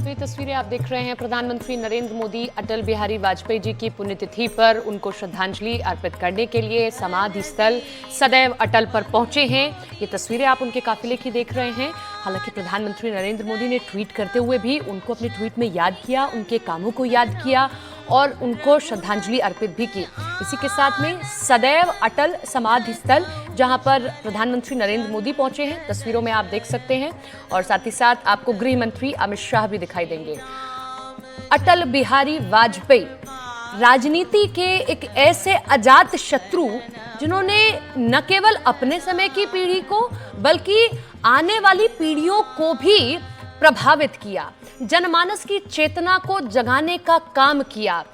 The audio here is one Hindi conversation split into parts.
तो ये तस्वीरें आप देख रहे हैं, प्रधानमंत्री नरेंद्र मोदी अटल बिहारी वाजपेयी जी की पुण्यतिथि पर उनको श्रद्धांजलि अर्पित करने के लिए समाधि स्थल सदैव अटल पर पहुंचे हैं। ये तस्वीरें आप उनके काफिले की देख रहे हैं। हालांकि प्रधानमंत्री नरेंद्र मोदी ने ट्वीट करते हुए भी उनको अपने ट्वीट में याद किया, उनके कामों को याद किया और उनको श्रद्धांजलि अर्पित भी की। इसी के साथ में सदैव अटल समाधि स्थल जहां पर प्रधानमंत्री नरेंद्र मोदी पहुंचे हैं, तस्वीरों में आप देख सकते हैं, और साथ ही साथ आपको गृह मंत्री अमित शाह भी दिखाई देंगे। अटल बिहारी वाजपेयी राजनीति के एक ऐसे अजात शत्रु जिन्होंने न केवल अपने समय की पीढ़ी को बल्कि आने वाली पीढ़ियों को भी प्रभावित किया, जनमानस की चेतना को जगाने का काम किया।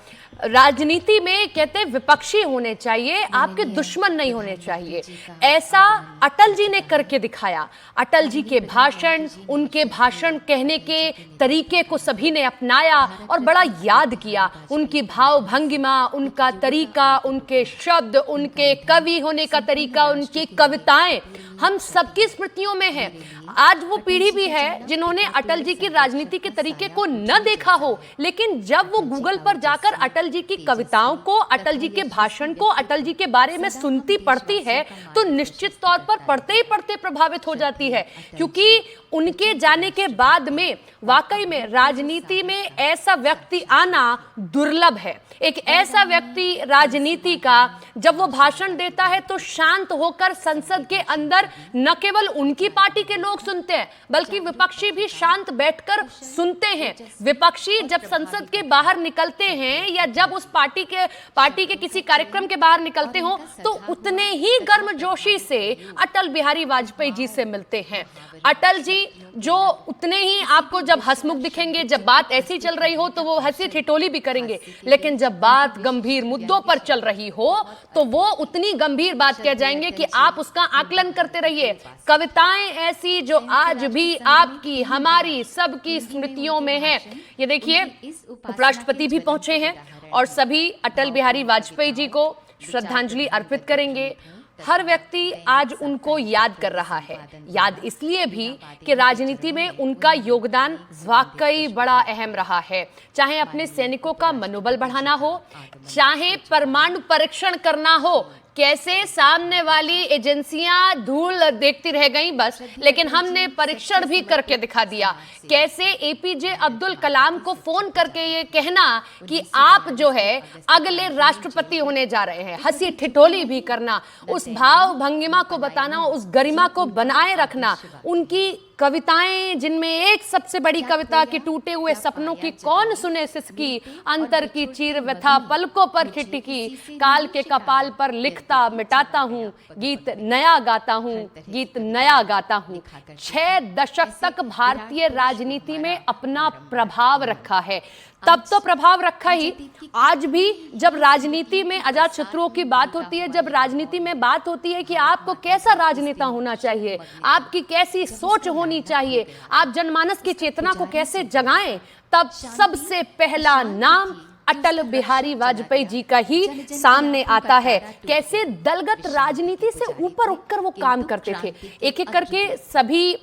राजनीति में कहते हैं विपक्षी होने चाहिए, आपके दुश्मन नहीं होने चाहिए। ऐसा अटल जी ने करके दिखाया। अटल जी के भाषण, उनके भाषण कहने के तरीके को सभी ने अपनाया और बड़ा याद किया। उनकी भाव भंगिमा, उनका तरीका, उनके शब्द, उनके कवि होने का तरीका, उनकी कविताएं हम सबकी स्मृतियों में हैं। आज वो पीढ़ी भी है जिन्होंने अटल जी की राजनीति के तरीके को न देखा हो, लेकिन जब वो गूगल पर जाकर अटल जी की कविताओं को, अटल जी के भाषण को, अटल जी के बारे में सुनती पढ़ती है तो निश्चित तौर पर पढ़ते ही पढ़ते प्रभावित हो जाती है। क्योंकि उनके जाने के बाद में वाकई में राजनीति में ऐसा व्यक्ति आना दुर्लभ है। एक ऐसा व्यक्ति राजनीति का जब वो भाषण देता है तो शांत होकर संसद के अंदर न केवल उनकी पार्टी के लोग सुनते हैं बल्कि विपक्षी भी शांत बैठकर सुनते हैं। विपक्षी जब संसद के बाहर निकलते हैं या जब उस पार्टी के किसी कार्यक्रम के बाहर निकलते हो तो उतने ही गर्मजोशी से अटल बिहारी वाजपेयी जी से मिलते हैं। अटल जी जो उतने ही आपको जब हंसमुख दिखेंगे, जब बात ऐसी चल रही हो तो वो हंसी ठिठोली भी करेंगे, लेकिन जब बात गंभीर मुद्दों पर चल रही हो तो वो उतनी गंभीर बात कह जाएंगे कि आप उसका आकलन करते रहिए। कविताएं ऐसी जो आज भी आपकी, हमारी, सबकी स्मृतियों में है। ये देखिए, उपराष्ट्रपति भी पहुंचे हैं और सभी अटल बिहारी वाजपेयी जी को श्रद्धांजलि अर्पित करेंगे। हर व्यक्ति आज उनको याद कर रहा है, याद इसलिए भी कि राजनीति में उनका योगदान वाकई बड़ा अहम रहा है। चाहे अपने सैनिकों का मनोबल बढ़ाना हो, चाहे परमाणु परीक्षण करना हो, कैसे सामने वाली एजेंसियां धूल देखती रह गईं बस, लेकिन हमने परीक्षण भी करके दिखा दिया। कैसे एपीजे अब्दुल कलाम को फोन करके ये कहना कि आप जो है अगले राष्ट्रपति होने जा रहे हैं, हंसी ठिठोली भी करना, उस भाव भंगिमा को बताना, उस गरिमा को बनाए रखना। उनकी कविताएं जिनमें एक सबसे बड़ी कविता कि टूटे हुए सपनों की कौन सुने सिसकी, अंतर की चीर व्यथा पलकों पर ठिठकी, काल के कपाल पर लिखता मिटाता हूँ, गीत नया गाता हूँ, गीत नया गाता हूँ। 6 दशक तक भारतीय राजनीति में अपना प्रभाव रखा है। तब तो प्रभाव रखा ही, आज भी जब राजनीति में अजात शत्रुओं की बात होती है, जब राजनीति में बात होती है कि आपको कैसा राजनेता होना चाहिए, आपकी कैसी सोच होनी चाहिए, आप जनमानस की चेतना को कैसे जगाएं, तब सबसे पहला नाम अटल बिहारी वाजपेयी जी का ही सामने आता है। कैसे दलगत राजनीति से ऊपर उठकर वो काम करते थे। एक एक करके सभी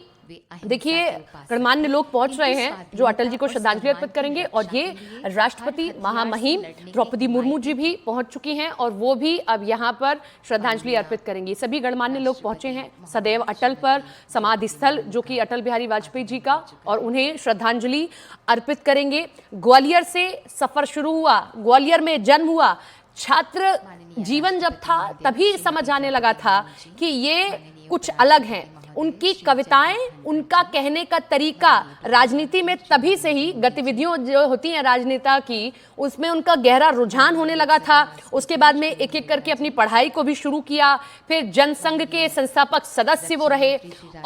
देखिए गणमान्य लोग पहुंच रहे हैं जो अटल जी को श्रद्धांजलि अर्पित करेंगे, और ये राष्ट्रपति महामहिम द्रौपदी मुर्मू जी भी पहुंच चुकी हैं और वो भी अब यहाँ पर श्रद्धांजलि अर्पित करेंगी। सभी गणमान्य लोग पहुंचे हैं सदैव अटल पर समाधि स्थल जो कि अटल बिहारी वाजपेयी जी का, और उन्हें श्रद्धांजलि अर्पित करेंगे। ग्वालियर से सफर शुरू हुआ, ग्वालियर में जन्म हुआ। छात्र जीवन जब था तभी समझ आने लगा था कि ये कुछ अलग हैं। उनकी कविताएं, उनका कहने का तरीका राजनीति में तभी से ही, गतिविधियों जो होती हैं राजनेता की, उसमें उनका गहरा रुझान होने लगा था। उसके बाद में एक एक करके अपनी पढ़ाई को भी शुरू किया, फिर जनसंघ के संस्थापक सदस्य वो रहे।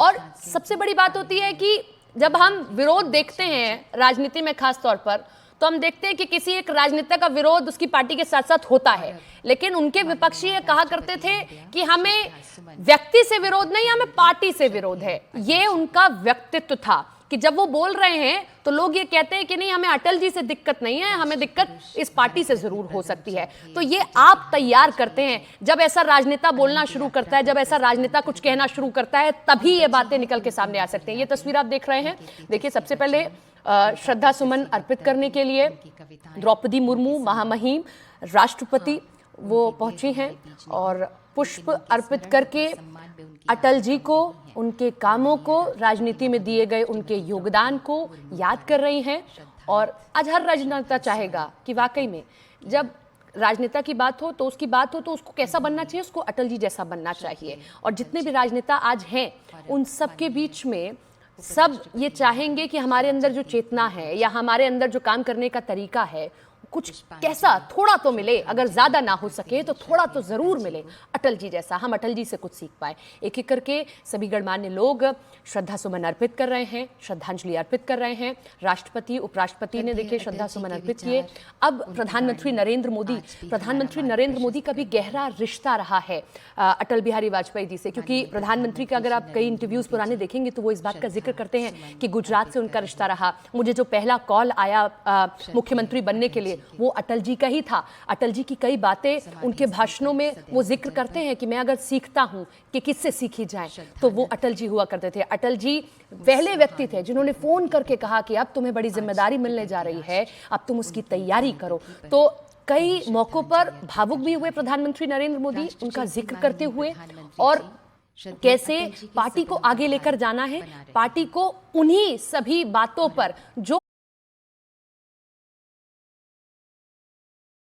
और सबसे बड़ी बात होती है कि जब हम विरोध देखते हैं राजनीति में खास तौर पर, तो हम देखते हैं कि किसी एक राजनेता का विरोध उसकी पार्टी के साथ साथ होता है, लेकिन उनके विपक्षी ये कहा करते थे कि हमें व्यक्ति से विरोध नहीं, हमें पार्टी से विरोध है। ये उनका व्यक्तित्व था कि जब वो बोल रहे हैं तो लोग ये कहते हैं कि नहीं, हमें अटल जी से दिक्कत नहीं है, हमें दिक्कत इस पार्टी से जरूर हो सकती है। तो ये आप तैयार करते हैं, जब ऐसा राजनेता बोलना शुरू करता है, जब ऐसा राजनेता कुछ कहना शुरू करता है, तभी ये बातें निकल के सामने आ सकते हैं। ये तस्वीर आप देख रहे हैं, देखिए सबसे पहले श्रद्धा सुमन अर्पित करने के लिए द्रौपदी मुर्मू महामहिम राष्ट्रपति वो पहुंची हैं और पुष्प अर्पित करके अटल जी को, उनके कामों को, राजनीति में दिए गए उनके योगदान को याद कर रही हैं। और आज हर राजनेता चाहेगा कि वाकई में जब राजनेता की बात हो तो उसको कैसा बनना चाहिए, उसको अटल जी जैसा बनना चाहिए। और जितने भी राजनेता आज हैं उन सब के बीच में सब ये चाहेंगे कि हमारे अंदर जो चेतना है या हमारे अंदर जो काम करने का तरीका है कुछ कैसा थोड़ा तो मिले, अगर ज्यादा ना हो सके तो थोड़ा तो जरूर मिले अटल जी जैसा, हम अटल जी से कुछ सीख पाए। एक एक करके सभी गणमान्य लोग श्रद्धा सुमन अर्पित कर रहे हैं, श्रद्धांजलि अर्पित कर रहे हैं। राष्ट्रपति उपराष्ट्रपति ने देखिए श्रद्धा सुमन अर्पित किए। अब प्रधानमंत्री नरेंद्र मोदी का भी गहरा रिश्ता रहा है अटल बिहारी वाजपेयी जी से, क्योंकि प्रधानमंत्री का अगर आप कई इंटरव्यूज पुराने देखेंगे तो वो इस बात का जिक्र करते हैं कि गुजरात से उनका रिश्ता रहा। मुझे जो पहला कॉल आया मुख्यमंत्री बनने के लिए वो अटल जी का ही था। अटल जी की कई बातें उनके भाषणों में वो जिक्र करते हैं कि मैं अगर सीखता हूं कि किससे सीखी जाए तो वो अटल जी हुआ करते थे। अटल जी पहले व्यक्ति थे जिन्होंने फोन करके कहा कि अब तुम्हें बड़ी जिम्मेदारी मिलने जा रही है, अब तुम उसकी तैयारी करो। तो कई मौकों पर भावुक भी हुए प्रधानमंत्री नरेंद्र मोदी उनका जिक्र करते हुए, और कैसे पार्टी को आगे लेकर जाना है, पार्टी को उन्हीं सभी बातों पर जो